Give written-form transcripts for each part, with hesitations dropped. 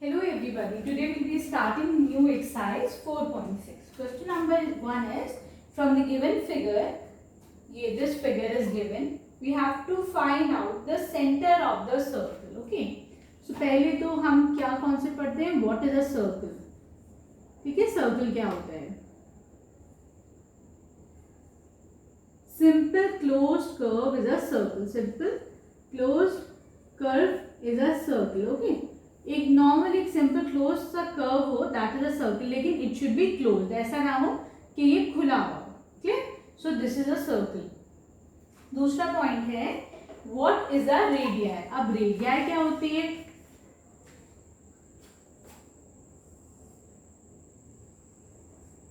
Hello everybody, today we will be starting new exercise 4.6. Question number 1 is, from the given figure, this figure is given, we have to find out the center of the circle. Okay, so पहले तो हम क्या concept पढ़ते हैं, what is a circle. ठीक है, circle क्या होता है. Simple closed curve is a circle. Simple closed curve is a circle. Okay. एक नॉर्मल एक सिंपल क्लोज सा कर्व हो, दैट इज अ सर्कल, लेकिन इट शुड बी क्लोज्ड, ऐसा ना हो कि ये खुला हुआ हो. Clear. So this is a circle. दूसरा पॉइंट है, व्हाट इज अ रेडियाई. अब रेडियाई क्या होती है.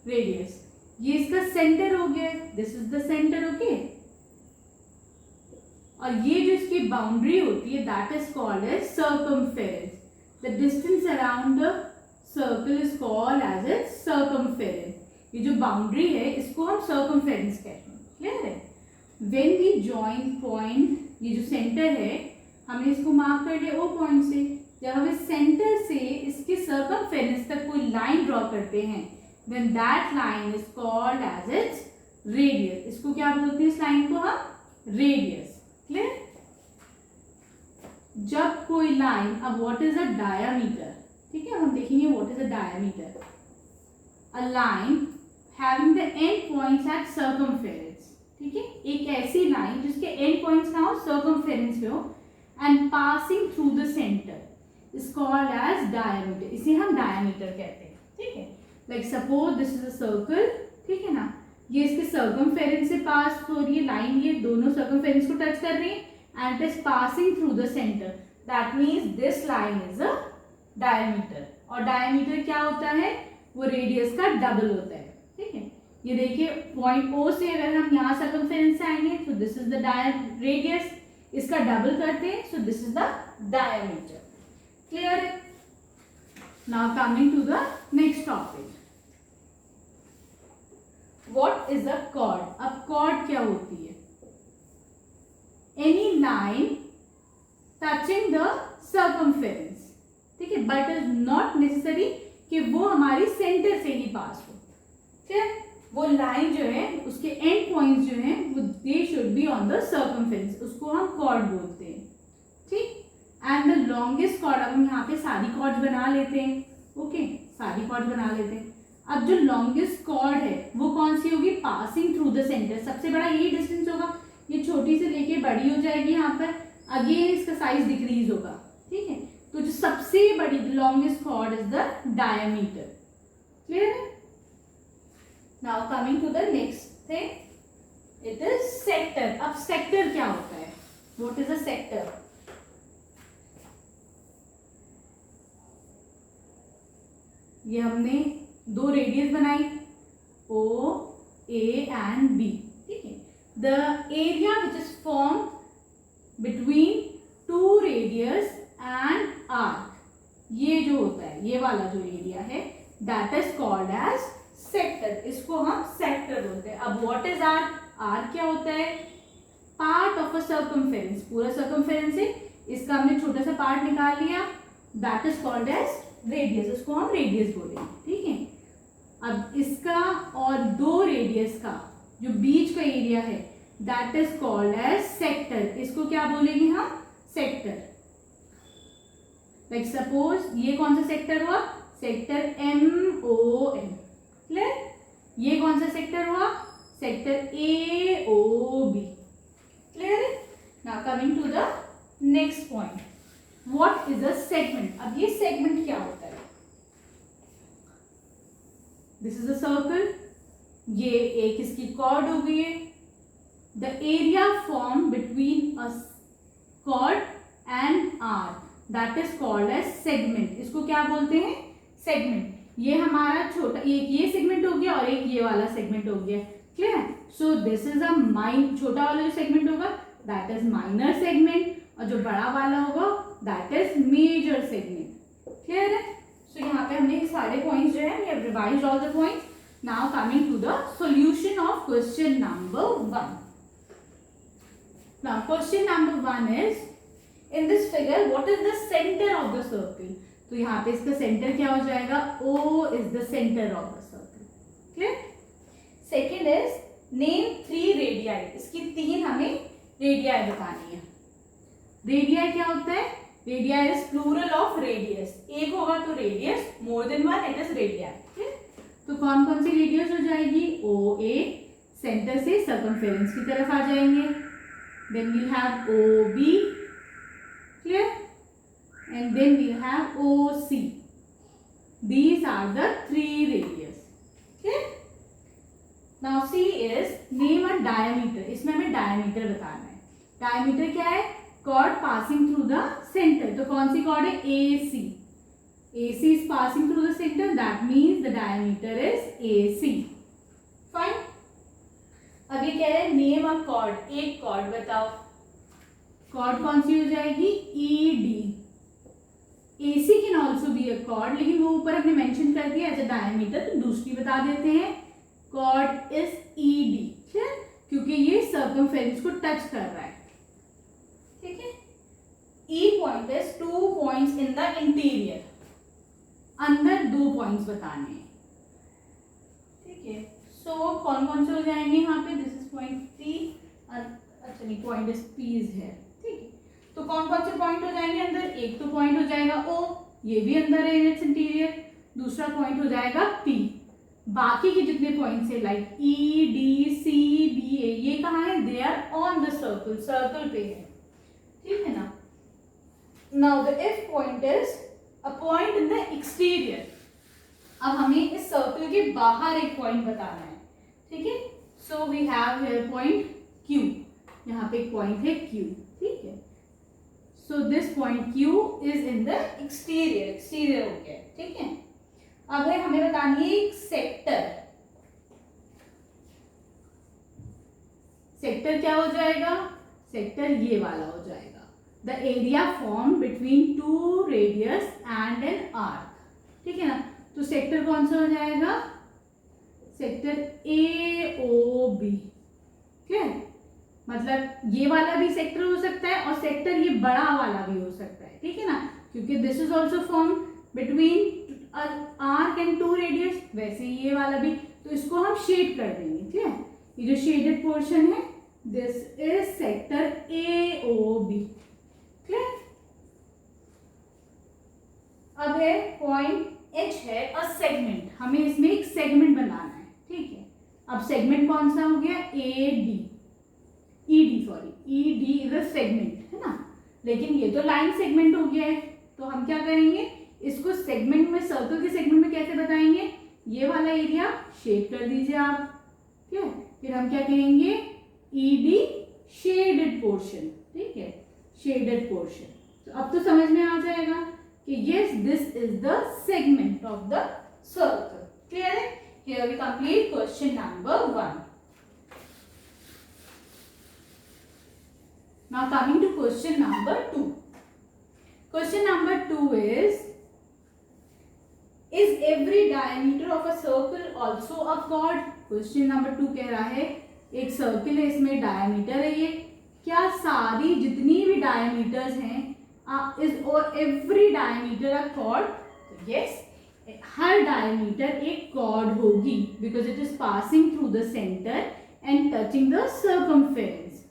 रेडियस, ये इसका सेंटर हो गया, this is the centre. Okay, और ये जो इसकी बाउंड्री होती है, that is called as circumference. The distance around the circle is called as its circumference. ये जो बाउंड्री है इसको हम circumference कहते हैं. क्लियर है. When we join point, ये जो सेंटर है हमें इसको मार्क कर लिया O पॉइंट से. जब हम इस सेंटर से इसके circumference तक कोई लाइन ड्रॉ करते हैं, then that line is called as its radius. इसको क्या बोलते हैं, इस लाइन को हम radius. क्लियर. जब कोई लाइन, अब व्हाट इज अ डायामीटर. ठीक है, हम देखेंगे what is a diameter. A line having the end points at circumference. ठीक है, एक ऐसी लाइन जिसके एंड पॉइंट्स ना हो, सर्कमफेरेंस पे हो, and passing through the centre is called as diameter. इसे हम डायामीटर कहते हैं. ठीक है, like suppose this is a circle. ठीक है ना, ये इसके सर्कमफेरेंस से पास हो रही है लाइन, ये दोनों सर्कमफेरेंस को टच कर रही है and it is passing through the center. That means this line is a diameter. और diameter क्या होता है, वो रेडियस का डबल होता है. ठीक है, ये देखिए पॉइंट O से अगर हम यहाँ सर्कमफेरेंस से आएंगे तो दिस इज द रेडियस, इसका डबल करते हैं, so this is the diameter. Clear. Now coming to the next topic, what is a chord. अब कॉर्ड क्या होती है, any line touching the circumference. ठीक है, but is not necessary कि वो हमारी सेंटर से ही पास हो. ठीक है, वो लाइन जो है उसके एंड पॉइंट्स जो हैं वो they should be on the circumference, उसको हम कॉर्ड बोलते हैं. ठीक. एंड द लॉन्गेस्ट कॉर्ड, अब हम यहाँ पे सारी कॉर्ड बना लेते हैं. ओके, सारी कॉर्ड बना लेते हैं. अब जो लॉन्गेस्ट कॉर्ड है वो कौन सी होगी, पासिंग थ्रू द सेंटर. सबसे बड़ा यही डिस्टेंस होगा, ये छोटी से लेके बड़ी हो जाएगी, यहाँ पर अगेन इसका साइज डिक्रीज होगा. ठीक है, तो जो सबसे बड़ी longest chord is the diameter. Clear है. Now coming to the next thing, it is sector. अब सेक्टर क्या होता है, व्हाट इज अ सेक्टर. ये हमने दो रेडियस बनाई, O, A एंड B. ठीक है, the area which is formed between two radius and arc, ये जो होता है, ये वाला जो एरिया है, that is called as sector. इसको हम सेक्टर बोलते हैं. अब what is arc. arc क्या होता है, part of a circumference. पूरा circumference है, इसका हमने छोटा सा पार्ट निकाल लिया, that is called as radius. इसको हम रेडियस बोलेंगे. ठीक है, अब इसका और दो रेडियस का जो बीच का एरिया है that is called as sector. इसको क्या बोलेंगे हम, सेक्टर. लाइक सपोज ये कौन सा सेक्टर हुआ, सेक्टर MON. क्लियर. ये कौन सा सेक्टर हुआ, sector AOB. Clear. Now coming to the next point, what is a segment. अब ये सेगमेंट क्या होता है. दिस इज अ सर्कल, ये एक इसकी कॉर्ड हो गई है. The area form between a chord and arc that is called as segment. इसको क्या बोलते हैं, सेगमेंट. ये हमारा छोटा, एक ये सेगमेंट हो गया और एक ये वाला सेगमेंट हो गया. क्लियर. सो दिस इज अ छोटा वाला जो सेगमेंट होगा दैट इज माइनर सेगमेंट, और जो बड़ा वाला होगा that is major segment. Clear है. सो यहाँ पे हमने सारे पॉइंट्स जो है, we have revised all the points. Now coming to the solution of question number 1. Now question number 1 is, in this figure what is the center of the circle. तो यहाँ पे इसका सेंटर क्या हो जाएगा, O is the centre of the circle. Clear. Second is name 3 radii, इसकी 3 हमें radii बतानी है। रेडियाई क्या होता है, radii is plural of radius, एक होगा तो radius, more than one it is radii. तो कौन कौन सी रेडियस हो जाएगी, OA सेंटर से सर्कमफेरेंस की तरफ आ जाएंगे, then we'll have OB, clear, and then we have OC. These are the 3 radius. Okay. Now C is name a diameter. इसमें हमें diameter बताना है। Diameter क्या है, chord passing through the center. तो कौन सी chord है, AC. AC is passing through the center. That means the diameter is AC. Fine. अब ये कह रहे हैं name a chord. एक chord बताओ, chord कौन सी हो जाएगी, ED. AC can also be a cord, लेकिन वो ऊपर हमने मेंशन कर दिया एज अ डायमीटर, तो दूसरी बता देते हैं, कॉर्ड इज ED, ठीक, क्योंकि ये सर्कमफेरेंस को टच कर रहा है। ठीक है। E point is 2 points in the interior, अंदर 2 पॉइंट्स बताने हैं। ठीक है। सो कौन कौन से हो जाएंगे यहाँ पे, दिस इज पॉइंट P, अच्छा नहीं, पॉइंट इज P इज है। ठीक है। तो कौन कौन से पॉइंट हो जाएंगे अंदर, एक तो पॉइंट हो जाएगा O, ये भी अंदर है इन इट्स इंटीरियर, दूसरा पॉइंट हो जाएगा P, बाकी के जितने पॉइंट्स है like E, D, C, B, A, ये कहाँ है, they are on the circle, circle पे है। ठीक है ना। Now the F point is a point in the exterior, अब हमें इस सर्कल के बाहर एक पॉइंट बताना है। ठीक है। So we have here point Q, यहाँ पे एक पॉइंट है Q। ठीक है। So this point Q is in the exterior, exterior हो गया। ठीक है। अब है हमें बतानी है एक सेक्टर, सेक्टर क्या हो जाएगा, सेक्टर ये वाला हो जाएगा, the area form between 2 radius and an arc. ठीक है ना। तो सेक्टर कौन सा हो जाएगा, सेक्टर AOB। ठीक है, मतलब ये वाला भी सेक्टर हो सकता है और सेक्टर ये बड़ा वाला भी हो सकता है। ठीक है ना, क्योंकि this is also form between arc and 2 radius, वैसे ये वाला भी, तो इसको हम शेड कर देंगे। ठीक है, ये जो शेडेड पोर्शन है this is sector AOB। Clear. अब है पॉइंट H है अ सेगमेंट, हमें इसमें एक सेगमेंट बनाना है। ठीक है। अब सेगमेंट कौन सा हो गया, ED, इज अ सेगमेंट, है ना, लेकिन ये तो लाइन सेगमेंट हो गया है, तो हम क्या करेंगे, इसको सेगमेंट में, सर्कल के सेगमेंट में कैसे बताएंगे, ये वाला एरिया शेड कर दीजिए आप। ठीक है। फिर हम क्या कहेंगे, ED शेडेड पोर्शन। ठीक है, शेडेड पोर्शन। तो अब तो समझ में आ जाएगा कि yes this is the segment of the circle. Clear है। Here we complete question number 1। Now coming to question number 2. Question number 2 is every diameter of a circle also a chord? Question number 2 कह रहा है एक circle है, इसमें diameter है ये, क्या सारी जितनी भी डायमीटर्स हैं इज और every diameter a chord? Yes, हर डायमीटर एक chord होगी, because it is passing through the centre and touching the circumference.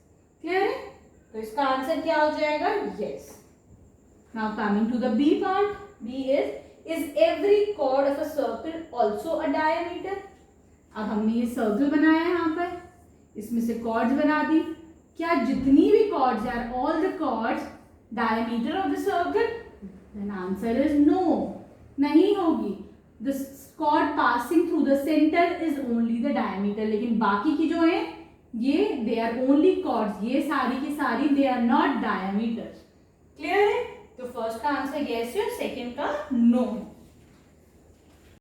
Clear है। तो इसका आंसर क्या हो जाएगा, yes. Now coming to the B part, B is every chord of a circle also a diameter. अब हमने ये सर्कल बनाया है, यहाँ पर इसमें से chords बना दी, क्या जितनी भी chords are all the chords diameter of the circle? Then answer is no, नहीं होगी। The chord passing through the centre is only the diameter, लेकिन बाकी की जो है ये दे आर ओनली chords, ये सारी की सारी they are not diameters. Clear है। तो फर्स्ट का आंसर यस है, सेकंड का नो है।